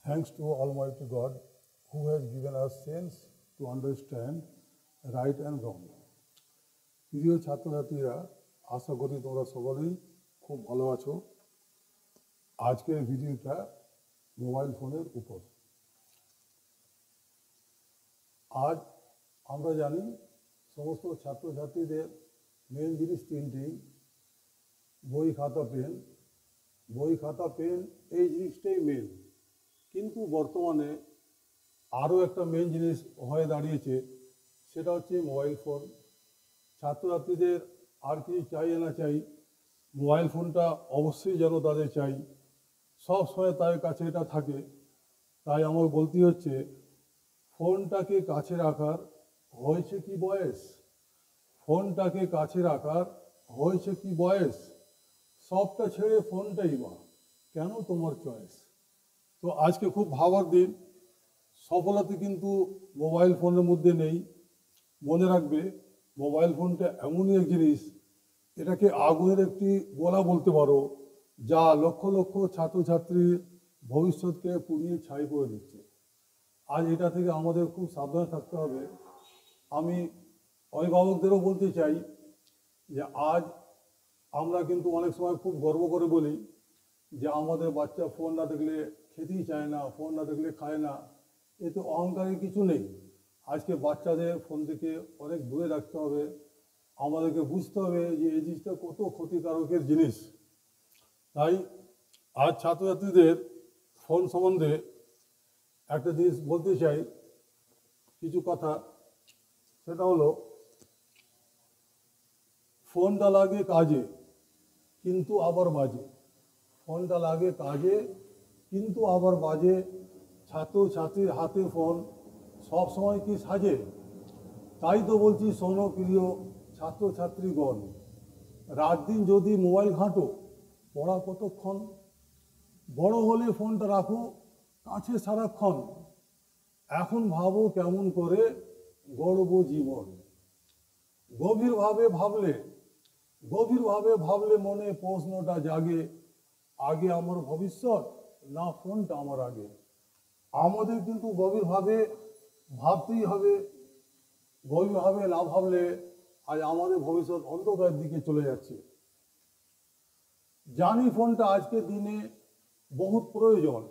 Thanks to Almighty God who has given us sense to understand right and wrong. প্রিয় ছাত্রছাত্রীরা, আশা করি তোমরা সকলেই খুব ভালো আছো। আজকের ভিডিওটা মোবাইল ফোনের উপর। আজ আমরা জানি সমস্ত ছাত্রছাত্রীদের মেন জিনিস তিনটেই, বই খাতা পেন। বই খাতা পেন এই জিনিসটাই মেন, কিন্তু বর্তমানে আরও একটা মেন জিনিস হয়ে দাঁড়িয়েছে, সেটা হচ্ছে মোবাইল ফোন। ছাত্রছাত্রীদের আর কিছু চাই না চাই, মোবাইল ফোনটা অবশ্যই যেন তাদের চাই, সব সময় তাদের কাছে এটা থাকে। তাই আমার বলতে হচ্ছে, ফোনটাকে কাছে রাখার হয়েছে কি বয়স? ফোনটাকে কাছে রাখার হয়েছে কি বয়স? সবটা ছেড়ে ফোনটাই বা কেন তোমার চয়েস? তো আজকে খুব ভাবার দিন। সফলতা কিন্তু মোবাইল ফোনের মধ্যে নেই। মনে রাখবে, মোবাইল ফোনটা এমনই এক জিনিস, এটাকে আগুনের একটি গোলা বলতে পারো, যা লক্ষ লক্ষ ছাত্রছাত্রীর ভবিষ্যৎকে পুড়িয়ে ছাই করে দিচ্ছে। আজ এটা থেকে আমাদের খুব সাবধানে থাকতে হবে। আমি অভিভাবকদেরও বলতে চাই যে আজ আমরা কিন্তু অনেক সময় খুব গর্ব করে বলি যে আমাদের বাচ্চা ফোন না দেখলে খেতেই চায় না, ফোন না দেখলে খায় না। এতে অহংকারের কিছু নেই। আজকে বাচ্চাদের ফোন থেকে অনেক দূরে রাখতে হবে। আমাদেরকে বুঝতে হবে যে এই জিনিসটা কত ক্ষতিকারকের জিনিস। তাই আজ ছাত্রছাত্রীদের ফোন সম্বন্ধে একটা জিনিস বলতে চাই, কিছু কথা। সেটা হলো, ফোনটা লাগে কাজে কিন্তু আবার বাজে। ফোনটা লাগে কাজে কিন্তু আবার বাজে। ছাত্রছাত্রীর হাতে ফোন সব সময় কি সাজে? তাই তো বলছি, শোনো প্রিয় ছাত্রছাত্রীগণ, রাত দিন যদি মোবাইল ঘাঁটো, পড়া কতক্ষণ? বড় হলে ফোনটা রাখো কাছে সারাক্ষণ। এখন ভাবো কেমন করে গড়ব জীবন। গভীরভাবে ভাবলে মনে প্রশ্নটা জাগে, আগে আমার ভবিষ্যৎ না ফোনটা আমার আগে? আমাদের কিন্তু গভীরভাবে ভাবতেই হবে। গভীরভাবে না ভাবলে আজ আমাদের ভবিষ্যৎ অন্ধকারের দিকে চলে যাচ্ছে। জানি ফোনটা আজকের দিনে বহুত প্রয়োজন,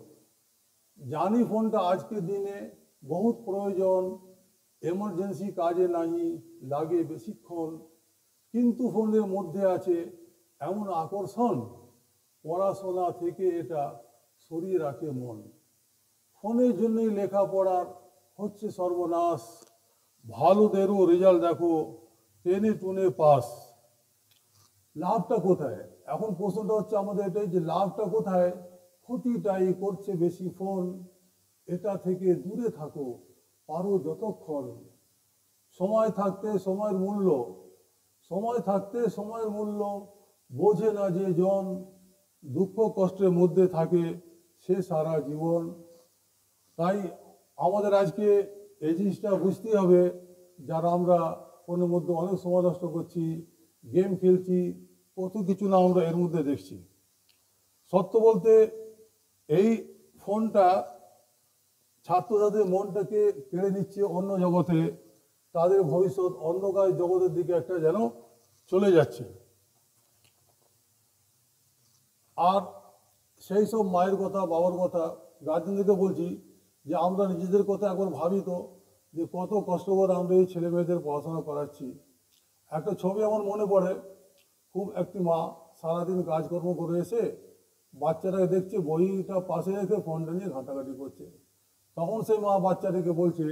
জানি ফোনটা আজকের দিনে বহুত প্রয়োজন। এমার্জেন্সি কাজে নাহি লাগে বেশিক্ষণ, কিন্তু ফোনের মধ্যে আছে এমন আকর্ষণ, পড়াশোনা থেকে এটা সরিয়ে রাখে মন। ফোনের জন্যই লেখাপড়ার হচ্ছে সর্বনাশ। ভালোদেরও রেজাল্ট দেখো টেনে টুনে পাস। লাভটা কোথায়? এখন প্রশ্নটা হচ্ছে আমাদের এটাই যে লাভটা কোথায়? ক্ষতিটাই করছে বেশি ফোন। এটা থেকে দূরে থাকো পারো যতক্ষণ। সময় থাকতে সময়ের মূল্য বোঝে না যে জন, দুঃখ কষ্টের মধ্যে থাকে সে সারা জীবন। তাই আমাদের আজকে এই জিনিসটা বুঝতেই হবে, যারা আমরা ফোনের মধ্যে অনেক সময় নষ্ট করছি, গেম খেলছি, কত কিছু না আমরা এর মধ্যে দেখছি। সত্য বলতে, এই ফোনটা ছাত্রছাত্রীদের মনটাকে কেড়ে নিচ্ছে অন্য জগতে। তাদের ভবিষ্যৎ অন্ধকার জগতের দিকে একটা যেন চলে যাচ্ছে। আর সেই সব মায়ের কথা, বাবার কথা, গার্জেনদেরকে বলছি যে আমরা নিজেদের কথা একবার ভাবি তো, যে কত কষ্ট করে আমরা এই ছেলে মেয়েদের পড়াশোনা করাচ্ছি। একটা ছবি আমার মনে পড়ে, খুব একটি মা সারাদিন কাজকর্ম করে এসে বাচ্চাটাকে দেখছে বইটা পাশে রেখে ফোনটা নিয়ে ঘাঁটাঘাঁটি করছে। তখন সেই মা বাচ্চাটাকে বলছে,